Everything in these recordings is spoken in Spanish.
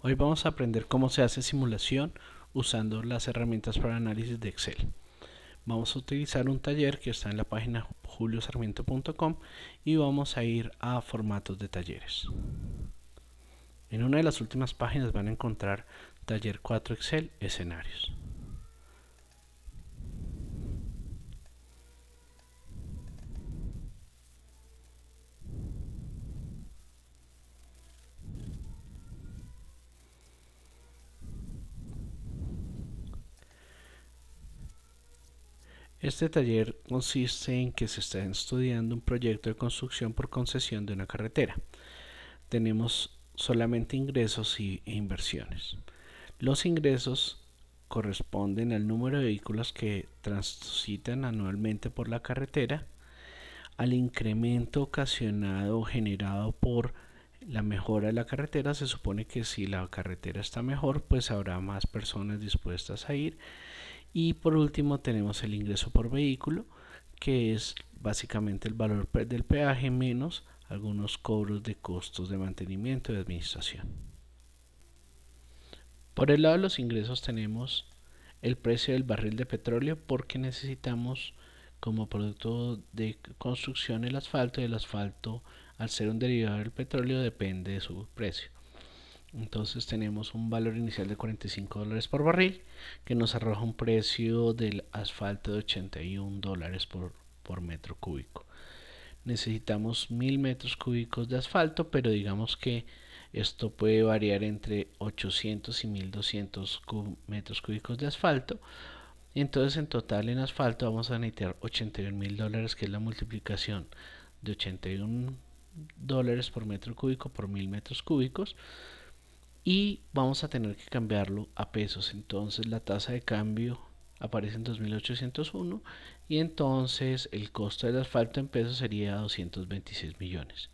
Hoy vamos a aprender cómo se hace simulación usando las herramientas para análisis de Excel. Vamos a utilizar un taller que está en la página juliosarmiento.com y vamos a ir a formatos de talleres. En una de las últimas páginas van a encontrar taller 4 Excel escenarios. Este taller consiste en que se está estudiando un proyecto de construcción por concesión de una carretera. Tenemos solamente ingresos e inversiones. Los ingresos corresponden al número de vehículos que transitan anualmente por la carretera, al incremento ocasionado o generado por la mejora de la carretera. Se supone que si la carretera está mejor, pues habrá más personas dispuestas a ir. Y por último tenemos el ingreso por vehículo, que es básicamente el valor del peaje menos algunos cobros de costos de mantenimiento y de administración. Por el lado de los ingresos tenemos el precio del barril de petróleo, porque necesitamos como producto de construcción el asfalto, y el asfalto, al ser un derivado del petróleo, depende de su precio. Entonces tenemos un valor inicial de $45 por barril, que nos arroja un precio del asfalto de $81 por metro cúbico. Necesitamos 1000 metros cúbicos de asfalto, pero digamos que esto puede variar entre 800 y 1200 metros cúbicos de asfalto. Entonces en total en asfalto vamos a necesitar $81.000, que es la multiplicación de $81 por metro cúbico por 1000 metros cúbicos, y vamos a tener que cambiarlo a pesos. Entonces la tasa de cambio aparece en 2801 y entonces el costo del asfalto en pesos sería 226 millones.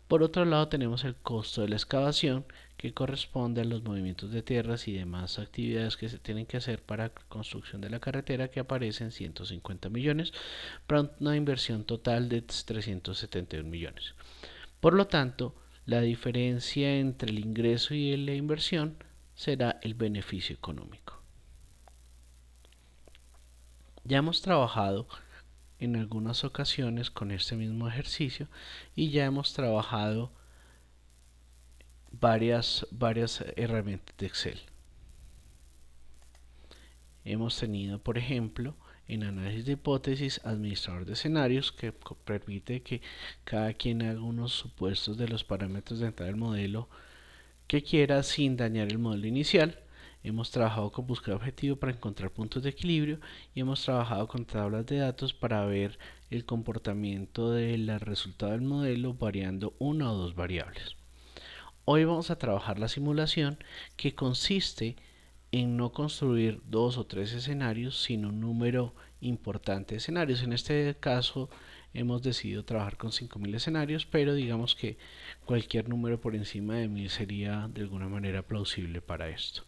Por otro lado tenemos el costo de la excavación, que corresponde a los movimientos de tierras y demás actividades que se tienen que hacer para la construcción de la carretera, que aparece en 150 millones para una inversión total de 371 millones. Por lo tanto, la diferencia entre el ingreso y la inversión será el beneficio económico. Ya hemos trabajado en algunas ocasiones con este mismo ejercicio y ya hemos trabajado varias herramientas de Excel. Hemos tenido, por ejemplo, en análisis de hipótesis, administrador de escenarios, que permite que cada quien haga unos supuestos de los parámetros de entrada del modelo que quiera sin dañar el modelo inicial. Hemos trabajado con búsqueda objetivo para encontrar puntos de equilibrio y hemos trabajado con tablas de datos para ver el comportamiento del resultado del modelo variando una o dos variables. Hoy vamos a trabajar la simulación, que consiste en no construir 2 o 3 escenarios, sino un número importante de escenarios. En este caso hemos decidido trabajar con 5000 escenarios, pero digamos que cualquier número por encima de 1000 sería de alguna manera plausible para esto.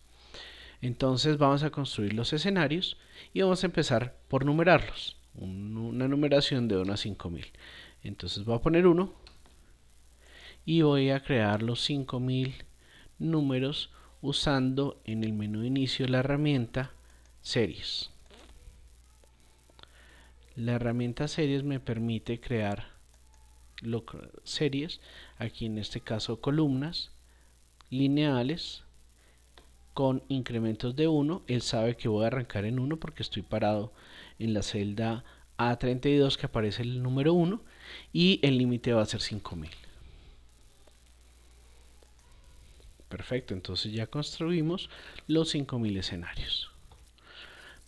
Entonces vamos a construir los escenarios y vamos a empezar por numerarlos, una numeración de 1 a 5000. Entonces voy a poner 1 y voy a crear los 5000 números usando en el menú de inicio la herramienta series. La herramienta series me permite crear series, aquí en este caso columnas lineales con incrementos de 1. Él sabe que voy a arrancar en 1 porque estoy parado en la celda A32, que aparece el número 1, y el límite va a ser 5000. Perfecto, entonces ya construimos los 5000 escenarios.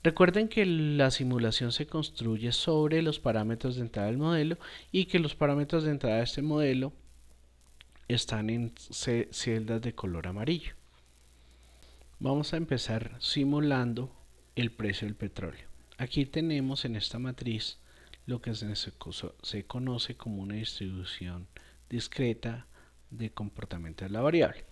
Recuerden que la simulación se construye sobre los parámetros de entrada del modelo y que los parámetros de entrada de este modelo están en celdas de color amarillo. Vamos a empezar simulando el precio del petróleo. Aquí tenemos en esta matriz lo que se conoce como una distribución discreta de comportamiento de la variable.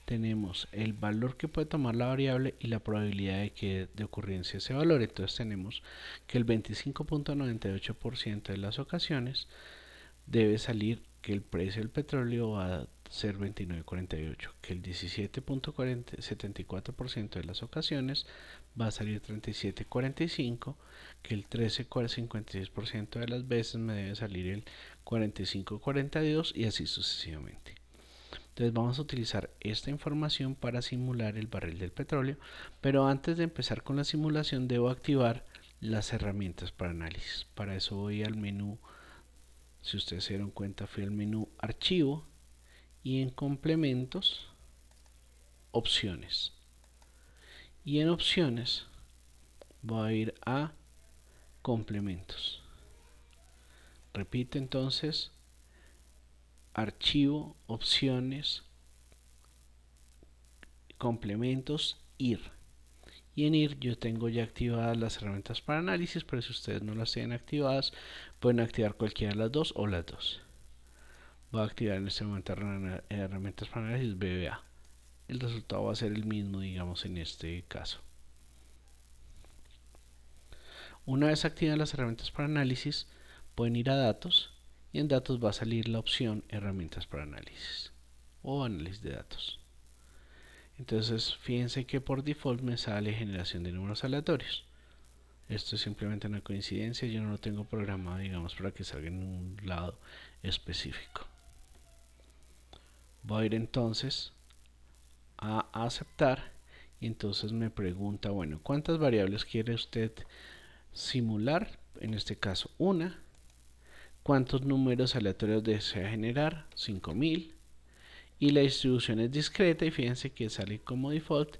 Tenemos el valor que puede tomar la variable y la probabilidad de ocurrencia de ese valor. Entonces tenemos que el 25.98% de las ocasiones debe salir que el precio del petróleo va a 0.2948, que el 17.74% de las ocasiones va a salir 37.45, que el 13.56% de las veces me debe salir el 45.42 y así sucesivamente. Entonces vamos a utilizar esta información para simular el barril del petróleo, pero antes de empezar con la simulación debo activar las herramientas para análisis. Para eso voy al menú, si ustedes se dieron cuenta, fui al menú archivo y en complementos, opciones. Y en opciones voy a ir a complementos. Repito entonces, archivo, opciones, complementos, ir. Y en ir yo tengo ya activadas las herramientas para análisis, pero si ustedes no las tienen activadas, pueden activar cualquiera de las dos o las dos. Voy a activar en este momento herramientas para análisis BBA. El resultado va a ser el mismo, digamos, en este caso. Una vez activadas las herramientas para análisis, pueden ir a datos y en datos va a salir la opción herramientas para análisis o análisis de datos. Entonces fíjense que por default me sale generación de números aleatorios. Esto es simplemente una coincidencia, yo no lo tengo programado, digamos, para que salga en un lado específico. Voy a ir entonces a aceptar y entonces me pregunta, bueno, ¿cuántas variables quiere usted simular? En este caso una. ¿Cuántos números aleatorios desea generar? 5000. Y la distribución es discreta y fíjense que sale como default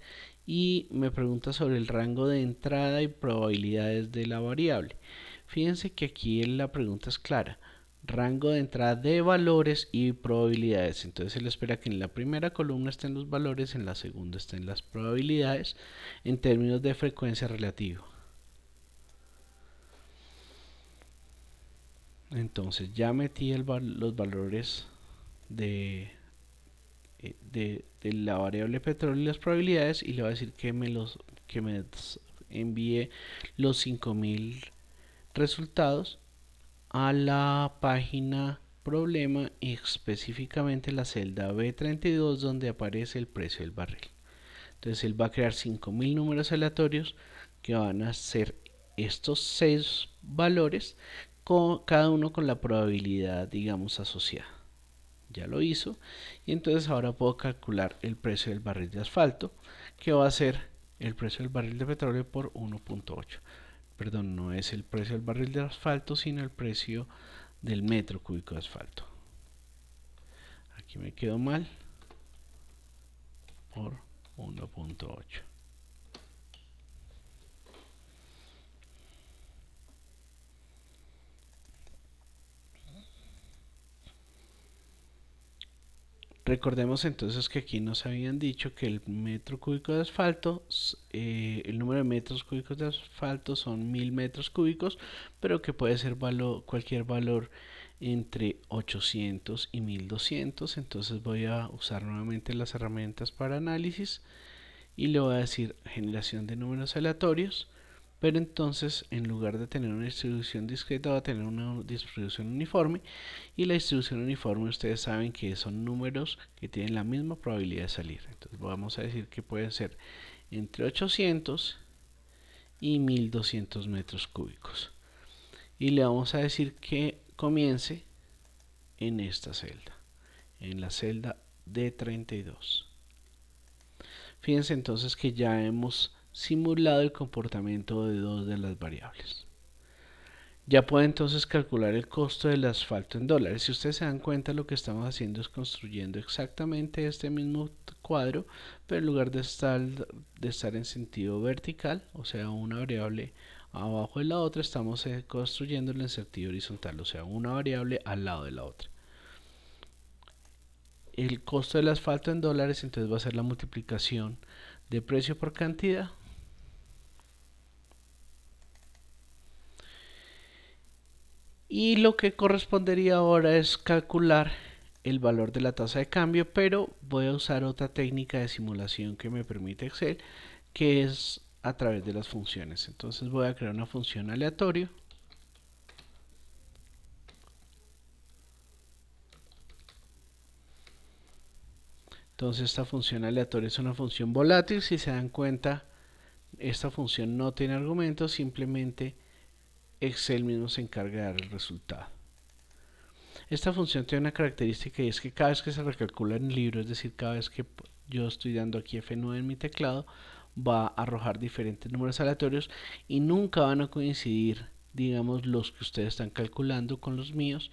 y me pregunta sobre el rango de entrada y probabilidades de la variable. Fíjense que aquí la pregunta es clara: rango de entrada de valores y probabilidades. Entonces él espera que en la primera columna estén los valores, en la segunda estén las probabilidades en términos de frecuencia relativa. Entonces ya metí los valores de la variable petróleo y las probabilidades y le voy a decir que me envíe los 5000 resultados a la página problema y específicamente la celda B32 donde aparece el precio del barril. Entonces él va a crear 5000 números aleatorios que van a ser estos 6 valores, cada uno con la probabilidad, digamos, asociada. Ya lo hizo y entonces ahora puedo calcular el precio del barril de asfalto, que va a ser el precio del barril de petróleo por 1.8. Perdón, no es el precio del barril de asfalto, sino el precio del metro cúbico de asfalto. Aquí me quedó mal, por 1.8. Recordemos entonces que aquí nos habían dicho que el metro cúbico de asfalto, el número de metros cúbicos de asfalto son 1000 metros cúbicos, pero que puede ser cualquier valor entre 800 y 1200. Entonces voy a usar nuevamente las herramientas para análisis y le voy a decir generación de números aleatorios, pero entonces en lugar de tener una distribución discreta va a tener una distribución uniforme, y la distribución uniforme ustedes saben que son números que tienen la misma probabilidad de salir. Entonces vamos a decir que pueden ser entre 800 y 1200 metros cúbicos y le vamos a decir que comience en esta celda, en la celda D32. Fíjense entonces que ya hemos simulado el comportamiento de dos de las variables. Ya puede entonces calcular el costo del asfalto en dólares. Si ustedes se dan cuenta, lo que estamos haciendo es construyendo exactamente este mismo cuadro, pero en lugar de estar en sentido vertical, o sea, una variable abajo de la otra, estamos construyéndolo en sentido horizontal, o sea, una variable al lado de la otra. El costo del asfalto en dólares entonces va a ser la multiplicación de precio por cantidad. Y lo que correspondería ahora es calcular el valor de la tasa de cambio, pero voy a usar otra técnica de simulación que me permite Excel, que es a través de las funciones. Entonces voy a crear una función aleatoria Entonces esta función aleatoria es una función volátil. Si se dan cuenta, esta función no tiene argumentos, simplemente Excel mismo se encarga de dar el resultado. Esta función tiene una característica y es que cada vez que se recalcula en el libro, es decir, cada vez que yo estoy dando aquí F9 en mi teclado, va a arrojar diferentes números aleatorios y nunca van a coincidir, digamos, los que ustedes están calculando con los míos.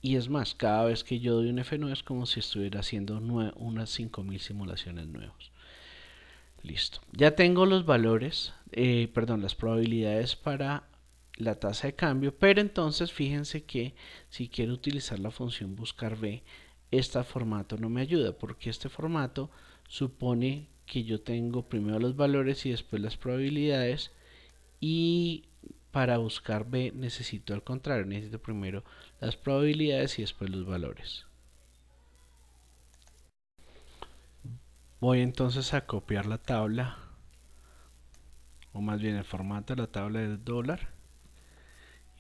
Y es más, cada vez que yo doy un F9 es como si estuviera haciendo unas 5000 simulaciones nuevas. Listo. Ya tengo los valores, perdón, las probabilidades para la tasa de cambio, pero entonces fíjense que si quiero utilizar la función buscar B, este formato no me ayuda porque este formato supone que yo tengo primero los valores y después las probabilidades, y para buscar B necesito al contrario, necesito primero las probabilidades y después los valores. Voy entonces a copiar la tabla, o más bien el formato de la tabla del dólar,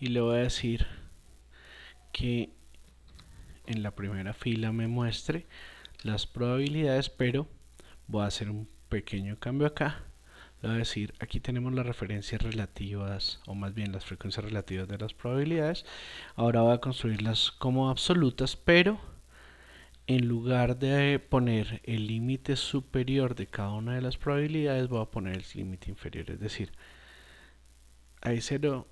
y le voy a decir que en la primera fila me muestre las probabilidades, pero voy a hacer un pequeño cambio acá. Le voy a decir, aquí tenemos las referencias relativas, o más bien las frecuencias relativas de las probabilidades. Ahora voy a construirlas como absolutas, pero en lugar de poner el límite superior de cada una de las probabilidades, voy a poner el límite inferior. Es decir, hay 0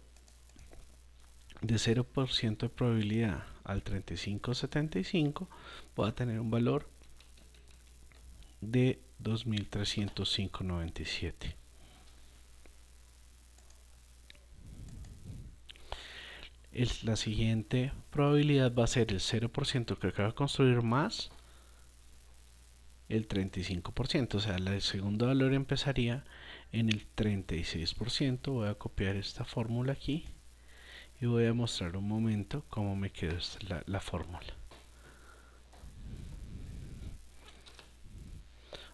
de 0% de probabilidad al 3575, voy a tener un valor de 2305.97. La siguiente probabilidad va a ser el 0% que acabo de construir más el 35%, o sea, el segundo valor empezaría en el 36%. Voy a copiar esta fórmula aquí y voy a mostrar un momento cómo me quedó la fórmula.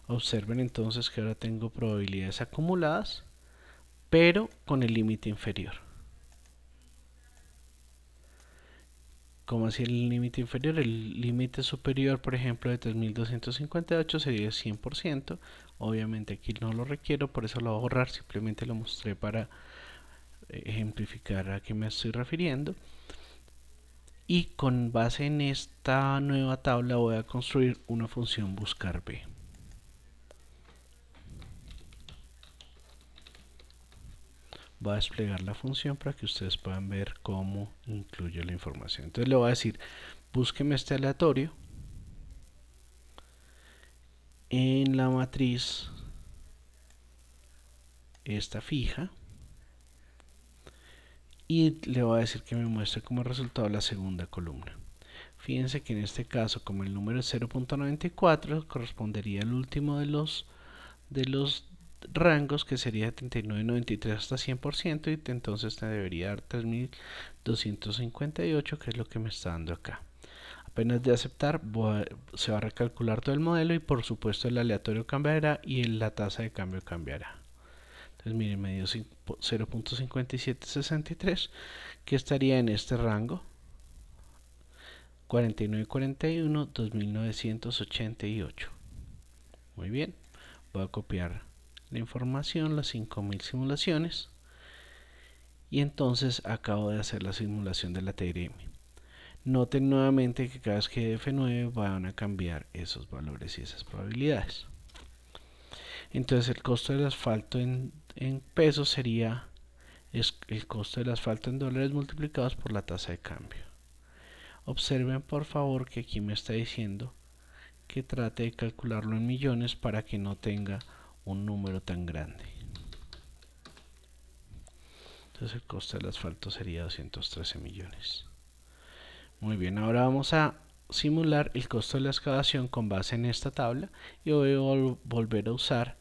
Observen entonces que ahora tengo probabilidades acumuladas, pero con el límite inferior. ¿Cómo así el límite inferior? El límite superior, por ejemplo, de 3258 sería el 100%. Obviamente aquí no lo requiero, por eso lo voy a borrar. Simplemente lo mostré para ejemplificar a qué me estoy refiriendo. Y con base en esta nueva tabla voy a construir una función buscar B. Voy a desplegar la función para que ustedes puedan ver cómo incluye la información. Entonces le voy a decir, búsqueme este aleatorio en la matriz esta fija, y le voy a decir que me muestre como resultado la segunda columna. Fíjense que en este caso, como el número es 0.94, correspondería al último de los rangos, que sería 79.93 hasta 100%, y entonces te debería dar 3258, que es lo que me está dando acá. Apenas de aceptar, se va a recalcular todo el modelo y por supuesto el aleatorio cambiará y la tasa de cambio cambiará. Entonces miren, me dio 0.5763, que estaría en este rango 4941 2988. Muy bien, voy a copiar la información, las 5000 simulaciones, y entonces acabo de hacer la simulación de la TRM. Noten nuevamente que cada vez que F9 van a cambiar esos valores y esas probabilidades. Entonces el costo del asfalto en pesos sería el costo del asfalto en dólares multiplicados por la tasa de cambio. Observen por favor que aquí me está diciendo que trate de calcularlo en millones para que no tenga un número tan grande. Entonces el costo del asfalto sería 213 millones. Muy bien, ahora vamos a simular el costo de la excavación con base en esta tabla y voy a volver a usar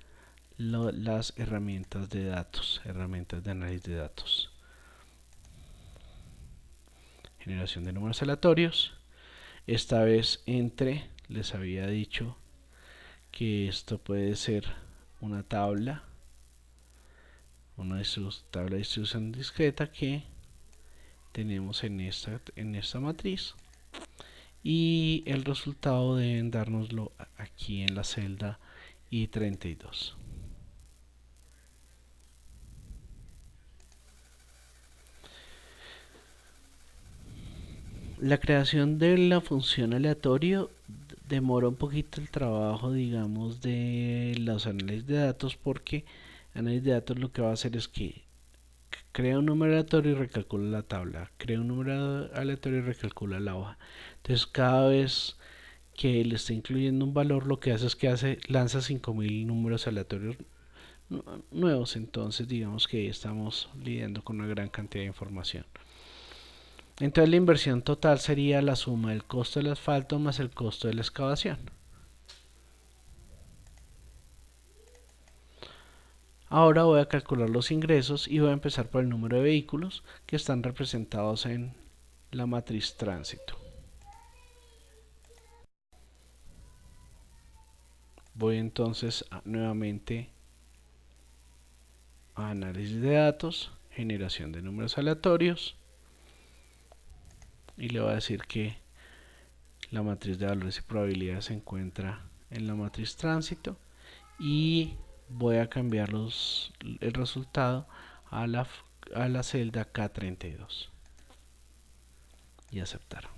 las herramientas de datos, herramientas de análisis de datos. Generación de números aleatorios. Esta vez les había dicho que esto puede ser una tabla de distribución discreta que tenemos en esta matriz, y el resultado deben dárnoslo aquí en la celda I32. La creación de la función aleatorio demora un poquito el trabajo, digamos, de los análisis de datos, porque análisis de datos lo que va a hacer es que crea un número aleatorio y recalcula la tabla, crea un número aleatorio y recalcula la hoja. Entonces cada vez que le está incluyendo un valor, lo que hace es que lanza 5000 números aleatorios nuevos. Entonces digamos que estamos lidiando con una gran cantidad de información. Entonces la inversión total sería la suma del costo del asfalto más el costo de la excavación. Ahora voy a calcular los ingresos y voy a empezar por el número de vehículos que están representados en la matriz tránsito. Voy entonces nuevamente a análisis de datos, generación de números aleatorios, y le voy a decir que la matriz de valores y probabilidades se encuentra en la matriz tránsito, y voy a cambiar el resultado a la celda K32 y aceptar.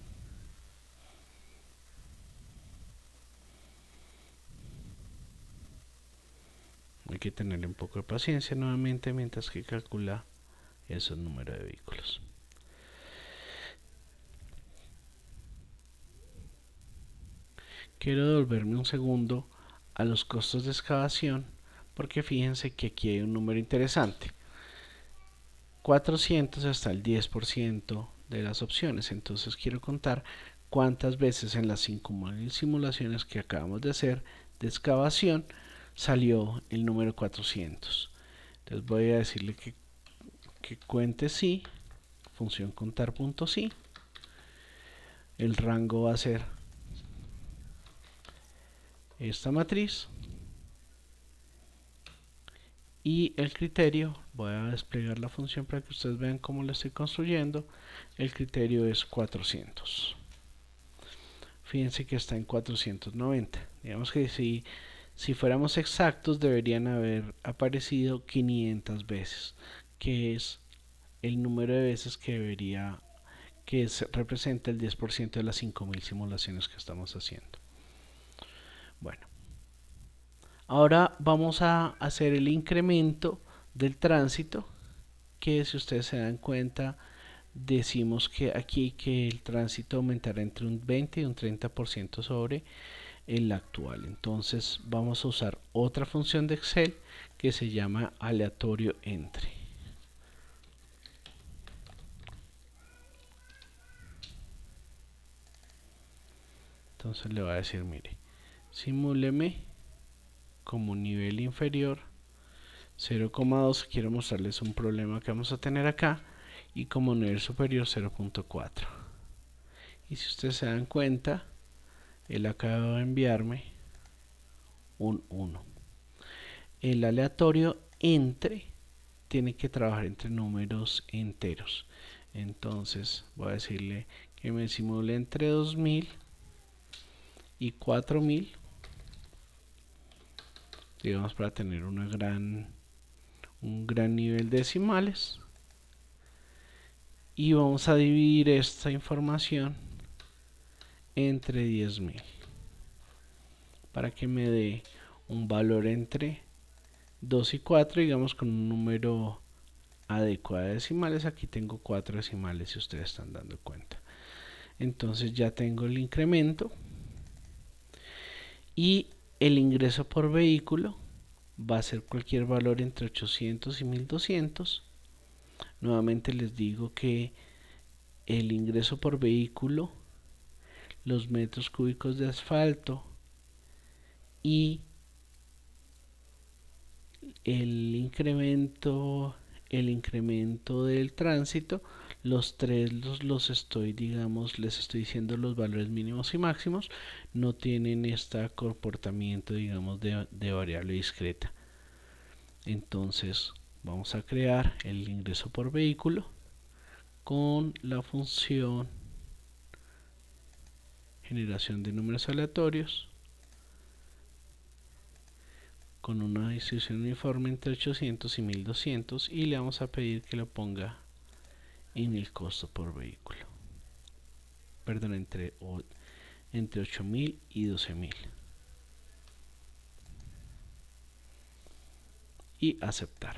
Hay que tenerle un poco de paciencia nuevamente mientras que calcula esos números de vehículos. Quiero devolverme un segundo a los costos de excavación, porque fíjense que aquí hay un número interesante. 400 hasta el 10% de las opciones. Entonces quiero contar cuántas veces en las 5000 simulaciones que acabamos de hacer de excavación salió el número 400. Entonces voy a decirle que cuente sí, función contar.sí. El rango va a ser esta matriz, y el criterio, voy a desplegar la función para que ustedes vean cómo la estoy construyendo. El criterio es 400. Fíjense que está en 490. Digamos que si fuéramos exactos deberían haber aparecido 500 veces, que es el número de veces que representa el 10% de las 5000 simulaciones que estamos haciendo. Bueno, ahora vamos a hacer el incremento del tránsito, que si ustedes se dan cuenta decimos que aquí que el tránsito aumentará entre un 20 y un 30% sobre el actual. Entonces vamos a usar otra función de Excel que se llama aleatorio entre. Entonces le voy a decir, mire, simúleme como nivel inferior 0,2, quiero mostrarles un problema que vamos a tener acá, y como nivel superior 0,4. Y si ustedes se dan cuenta, él acaba de enviarme un 1. El aleatorio entre tiene que trabajar entre números enteros. Entonces voy a decirle que me simule entre 2000 y 4000, digamos, para tener un gran nivel de decimales. Y vamos a dividir esta información entre 10.000 para que me dé un valor entre 2 y 4, digamos, con un número adecuado de decimales. Aquí tengo 4 decimales, si ustedes están dando cuenta. Entonces ya tengo el incremento, y el ingreso por vehículo va a ser cualquier valor entre 800 y 1200. Nuevamente les digo que el ingreso por vehículo, los metros cúbicos de asfalto y el incremento del tránsito, los tres los estoy, digamos, les estoy diciendo los valores mínimos y máximos, no tienen este comportamiento, digamos, de variable discreta. Entonces vamos a crear el ingreso por vehículo con la función generación de números aleatorios con una distribución uniforme entre 800 y 1200 y le vamos a pedir que lo ponga en el costo por vehículo, perdón, entre 8000 y 12000 y aceptar.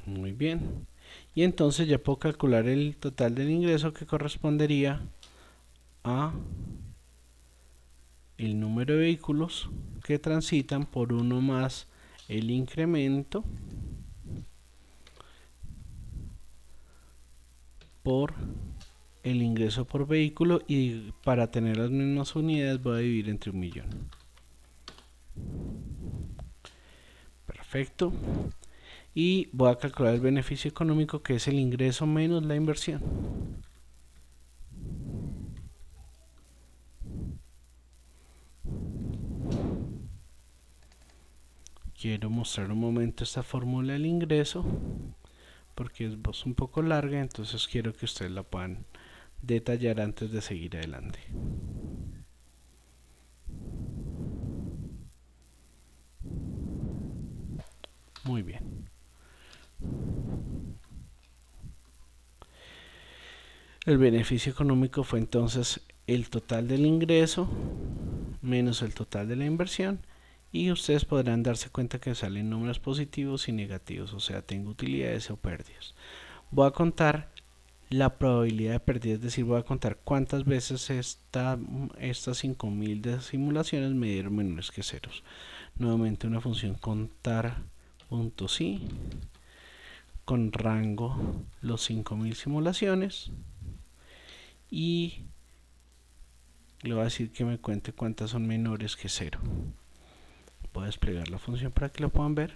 Muy bien, y entonces ya puedo calcular el total del ingreso, que correspondería a el número de vehículos que transitan por uno más el incremento por el ingreso por vehículo, y para tener las mismas unidades voy a dividir entre 1.000.000. Perfecto. Y voy a calcular el beneficio económico, que es el ingreso menos la inversión. Quiero mostrar un momento esta fórmula del ingreso porque es un poco larga, entonces quiero que ustedes la puedan detallar antes de seguir adelante. Muy bien. El beneficio económico fue entonces el total del ingreso menos el total de la inversión, y ustedes podrán darse cuenta que salen números positivos y negativos, o sea, tengo utilidades o pérdidas. Voy a contar la probabilidad de pérdida, es decir, voy a contar cuántas veces estas 5000 de simulaciones me dieron menores que ceros. Nuevamente una función contar.si con rango los 5000 simulaciones, y le voy a decir que me cuente cuántas son menores que 0. Voy a desplegar la función para que lo puedan ver.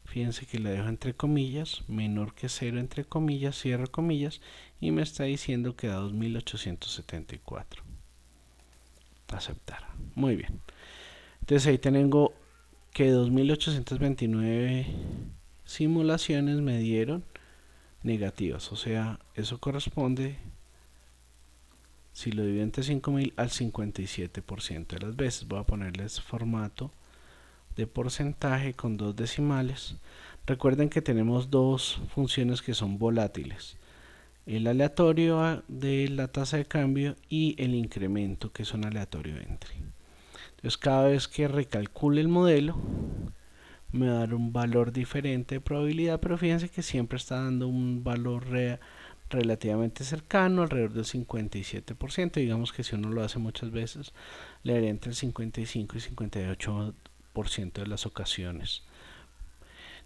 Fíjense que la dejo entre comillas, menor que 0 entre comillas, cierro comillas, y me está diciendo que da 2874. Aceptar. Muy bien. Entonces ahí tengo que 2829 simulaciones me dieron negativas, o sea, eso corresponde, si lo divido entre 5000, al 57% de las veces. Voy a ponerles formato de porcentaje con dos decimales. Recuerden que tenemos dos funciones que son volátiles: el aleatorio de la tasa de cambio y el incremento, que es un aleatorio entry. Entonces cada vez que recalcule el modelo me va a dar un valor diferente de probabilidad, pero fíjense que siempre está dando un valor relativamente cercano, alrededor del 57%. Digamos que si uno lo hace muchas veces, le daría entre el 55 y 58% de las ocasiones.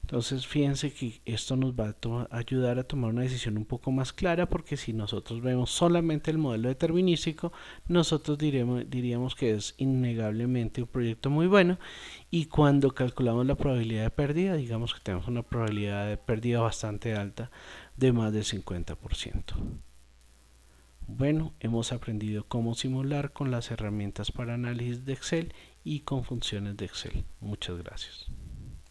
Entonces fíjense que esto nos va a ayudar a tomar una decisión un poco más clara, porque si nosotros vemos solamente el modelo determinístico, nosotros diríamos que es innegablemente un proyecto muy bueno, y cuando calculamos la probabilidad de pérdida, digamos que tenemos una probabilidad de pérdida bastante alta, de más del 50%. Bueno, hemos aprendido cómo simular con las herramientas para análisis de Excel y con funciones de Excel. Muchas gracias.